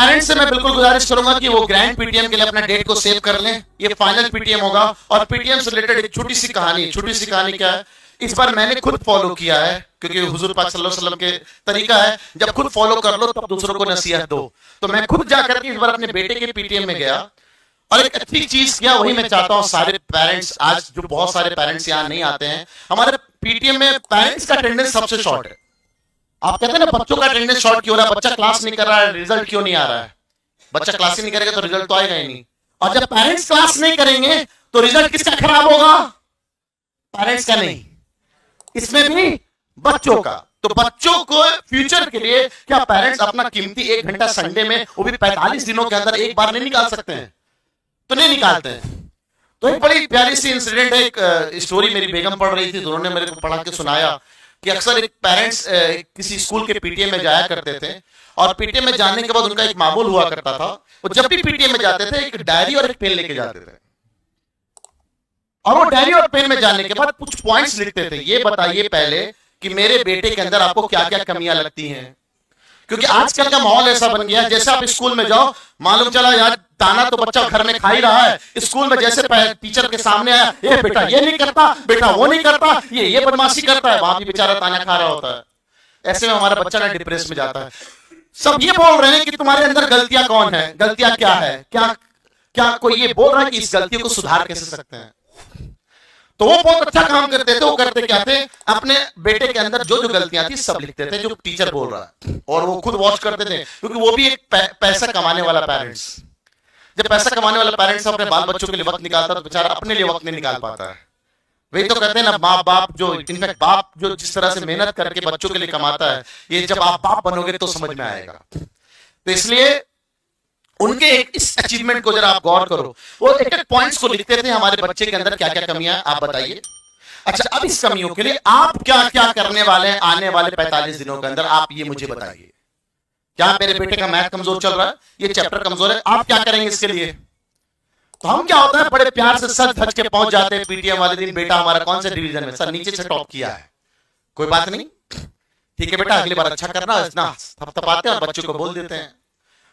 Parents से मैं बिल्कुल गुजारिश करूंगा कि वो ग्रैंड पीटीएम के लिए अपना डेट को सेव कर लें। ये फाइनल पीटीएम होगा और पीटीएम से रिलेटेड एक छोटी सी कहानी क्या है, इस बार मैंने खुद फॉलो किया है, क्योंकि हुजूर पाक सल्लल्लाहु अलैहि वसल्लम के तरीका है जब खुद फॉलो कर लो तब दूसरों को नसीहत दो। तो मैं खुद जाकर के इस बार अपने बेटे के पीटीएम में गया और एक अच्छी चीज किया। वही मैं चाहता हूं सारे पेरेंट्स, आज जो बहुत सारे पेरेंट्स यहाँ नहीं आते हैं, हमारे पीटीएम में पेरेंट्स का अटेंडेंस सबसे शॉर्ट है। आप कहते हैं ना बच्चों का अटेंडेंस शॉर्ट क्यों हो रहा है, बच्चा क्लास नहीं कर रहा है, रिजल्ट क्यों नहीं आ रहा है। बच्चा क्लास ही नहीं करेगा तो रिजल्ट तो आएगा ही नहीं। और जब पेरेंट्स क्लास नहीं करेंगे तो रिजल्ट किसका खराब होगा, पेरेंट्स का नहीं, इसमें भी बच्चों का। तो बच्चों को फ्यूचर के लिए क्या पेरेंट्स अपना कीमती 1 घंटा संडे में, वो भी 45 दिनों के अंदर एक बार नहीं निकाल सकते हैं? तो नहीं निकालते हैं। तो एक बड़ी प्यारी सी इंसिडेंट है, एक स्टोरी मेरी बेगम पढ़ रही थी तो उन्होंने मेरे को पढ़ा के सुनाया कि अक्सर एक पेरेंट्स किसी स्कूल के पीटीएम में जाया करते थे और पीटीएम में जाने के बाद उनका एक मामूल हुआ करता था, वो जब भी पीटीएम में जाते थे एक डायरी और एक पेन लेके जाते थे और वो डायरी और पेन में जाने के बाद कुछ पॉइंट्स लिखते थे। ये बताइए पहले कि मेरे बेटे के अंदर आपको क्या क्या कमियां लगती हैं, क्योंकि आजकल का माहौल ऐसा बन गया है, जैसे आप स्कूल में जाओ, मालूम चला यार ताना तो बच्चा घर में खा ही रहा है, स्कूल में जैसे टीचर के सामने आया, ये बेटा ये नहीं करता, बेटा वो नहीं करता, ये बदमाशी करता है, वहां भी बेचारा ताना खा रहा होता है। ऐसे में हमारा बच्चा ना डिप्रेस में जाता है। सब ये बोल रहे हैं कि तुम्हारे अंदर गलतियां कौन है, गलतियां क्या है, क्या कोई ये बोल रहा है कि इस गलतियों को सुधार कैसे सकते हैं। तो वो बहुत अच्छा काम करते थे। वो करते क्या थे, अपने बेटे के अंदर जो जो गलतियां थी सब लिखते थे जो टीचर बोल रहा है, और वो खुद वॉच करते थे, क्योंकि वो भी एक पैसा कमाने वाला पेरेंट्स, जब पैसा कमाने वाला पेरेंट्स अपने बाल बच्चों के लिए वक्त निकालता तो बेचारा अपने लिए वक्त नहीं निकाल पाता है। वही तो कहते हैं ना, माँ बाप जो, इनफैक्ट बाप जो जिस तरह से मेहनत करके बच्चों के लिए कमाता है, ये जब आप बाप बनोगे तो समझ में आएगा। तो इसलिए उनके इस अचीवमेंट को जरा आप गौर करो, वो एक एक पॉइंट्स को लिखते थे, हमारे बच्चे के अंदर क्या क्या कमियां हैं आप बताइए। अच्छा, अब इस कमियों के लिए आप क्या क्या करने वाले हैं आने वाले 45 दिनों के अंदर, आप ये मुझे बताइए। क्या मेरे बेटे का मैथ कमजोर चल रहा है, ये चैप्टर कमजोर है, आप क्या करेंगे इसके लिए। तो हम क्या होता है, बड़े प्यार से सच धज के पहुंच जाते हैं पीटीएम वाले दिन, बेटा हमारा कौन से डिवीजन में, सर नीचे से टॉप किया है, कोई बात नहीं, ठीक है बेटा अगली बार अच्छा करना, इतना थपथपाते हैं और बच्चों को बोल देते हैं।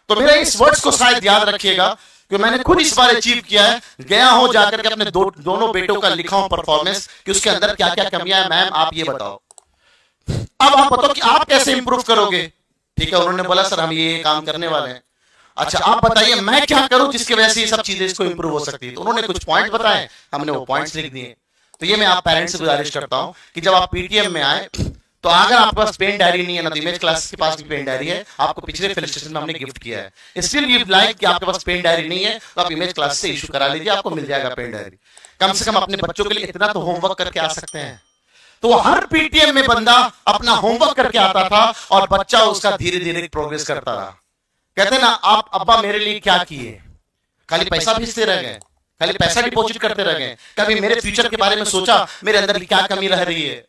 तो मेरे इस वर्ड्स को शायद याद रखिएगा कि मैंने खुद इस बार अचीव किया है, गया हूं जाकर के अपने दोनों बेटों का लिखा हूं परफॉर्मेंस कि उसके अंदर क्या क्या कमियां हैं, मैम आप ये बताओ। अब आप बताओ कि आप कैसे इंप्रूव करोगे। ठीक है, उन्होंने बोला सर हम ये काम करने वाले हैं। अच्छा आप बताइए मैं क्या करूं जिसकी वजह से ये सब चीजें इसको इंप्रूव हो सकती है। तो उन्होंने कुछ पॉइंट बताए, हमने वो पॉइंट्स लिख दिए। तो ये मैं आप पेरेंट्स से गुजारिश करता हूं कि जब आप पीटीएम में आए तो अगर आपके पास पेन डायरी नहीं है ना, तो इमेज क्लास के पास भी पेन डायरी है, आपको पिछले फेलिसिटेशन में हमने गिफ्ट किया है। स्टिल यू लाइक कि आपके पास पेन डायरी नहीं है तो आप इमेज क्लास से इशू करा लीजिए, आपको मिल जाएगा पेन डायरी। कम से कम अपने बच्चों के लिए इतना तो होमवर्क करके आ सकते हैं। तो हर पीटीएम में बंदा अपना होमवर्क करके आता था और बच्चा उसका धीरे धीरे प्रोग्रेस करता रहा। कहते ना आप अब्बा मेरे लिए क्या किए, खाली पैसा भेजते रह गए, खाली पैसा डिपॉजिट करते रह गए, कभी मेरे फ्यूचर के बारे में सोचा, मेरे अंदर क्या कमी रह रही है।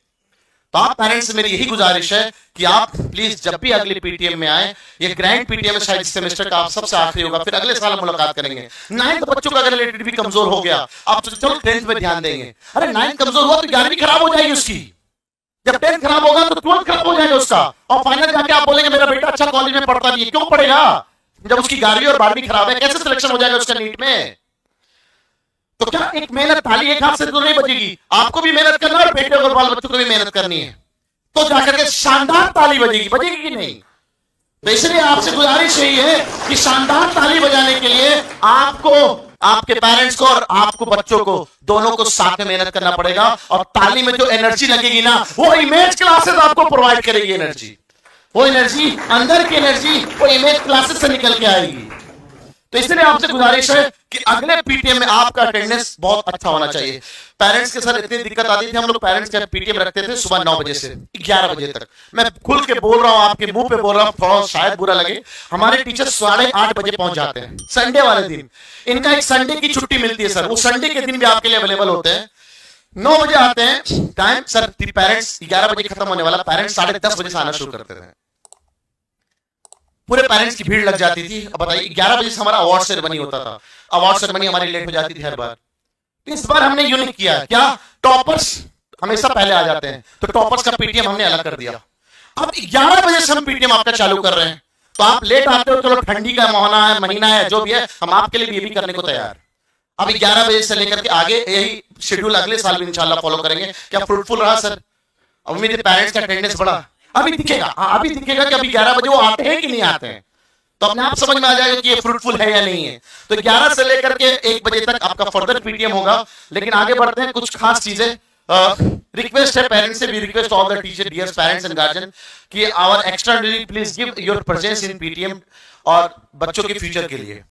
तो आप पेरेंट्स से मेरी यही गुजारिश है कि आप प्लीज जब भी अगले पीटीएम में आए, ये ग्रैंड पीटीएम में शायद इस सेमेस्टर का आप सबसे आखिरी होगा, फिर अगले साल मुलाकात करेंगे। 9th बच्चों का अगर रिलेटेड भी कमजोर हो गया, आप तो चलो 10th में ध्यान देंगे। अरे 9th कमजोर हुआ तो 11वीं खराब हो जाएगी उसकी, जब 10th खराब होगा तो 12th खराब हो जाएगा उसका, और फाइनल जाके आप बोलेंगे मेरा बेटा अच्छा कॉलेज में पढ़ता नहीं है। क्यों पढ़ेगा जब उसकी 11वीं और 12वीं खराब है, कैसे सिलेक्शन हो जाएगा उसका नीट में। तो क्या एक मेहनत थाली एक हाथ से तो नहीं बजेगी, आपको भी मेहनत करना है और बेटे और बाल बच्चों को भी मेहनत करनी है, तो जाकर के शानदार ताली बजेगी, बजेगी कि नहीं। तो इसलिए आपसे गुजारिश यही है कि शानदार ताली बजाने के लिए आपको, आपके पेरेंट्स को और आपको बच्चों को दोनों को साथ में मेहनत करना पड़ेगा। और ताली में जो एनर्जी लगेगी ना, वो इमेज क्लासेस आपको प्रोवाइड करेगी एनर्जी, वो एनर्जी अंदर की एनर्जी वो इमेज क्लासेस से निकल के आएगी। तो इसलिए आपसे गुजारिश है कि अगले पीटीएम में आपका अटेंडेंस बहुत अच्छा होना चाहिए। पेरेंट्स के साथ इतनी दिक्कत आती थी, हम लोग पेरेंट्स का पीटीएम रखते थे सुबह 9 बजे से 11 बजे तक। मैं खुल के बोल रहा हूं, आपके मुंह पे बोल रहा हूं, थोड़ा शायद बुरा लगे, हमारे टीचर 8:30 बजे पहुंच जाते हैं संडे वाले दिन। इनका एक संडे की छुट्टी मिलती है सर, वो संडे के दिन भी आपके लिए अवेलेबल होते हैं। 9 बजे आते हैं टाइम सर, पेरेंट्स 11 बजे खत्म होने वाला, पेरेंट्स 10:30 बजे से आना शुरू करते थे। पूरे पेरेंट्स की भीड़ लग जाती थी। अब बताइए 11 बजे से हमारा अवार्ड सेरेमनी होता था, अवार्ड सेरेमनी हमारी लेट हो जाती थी हर बार। तो इस बार हमने यूनिक किया है, क्या टॉपर्स हमेशा पहले आ जाते हैं, तो टॉपर्स का पीटीएम हमने अलग कर दिया। अब 11 बजे से हम पीटीएम आपका चालू कर रहे हैं। तो आप लेट आते हो, चलो ठंडी का महीना है, जो भी है, हम आपके लिए भी ये भी करने को तैयार। अभी 11 बजे से लेकर के आगे यही शेड्यूल अगले साल भी इंशाल्लाह फॉलो करेंगे। क्या फ्रूटफुल रहा सर? उम्मीद है पेरेंट्स का अटेंडेंस बढ़ा। अभी दिखेगा, अभी दिखेगा कि अभी 11 बजे वो आते हैं कि नहीं आते हैं, तो अपने आप समझ में आ जाएगा कि ये फ्रूटफुल है या नहीं है। तो 11 से लेकर के 1 बजे तक आपका फर्दर पीटीएम होगा। लेकिन आगे बढ़ते हैं, कुछ खास चीजें रिक्वेस्ट है पेरेंट्स से भी, request all the teacher, dear parents and guardian, कि our extra please give your presence in PTM और बच्चों के फ्यूचर के लिए।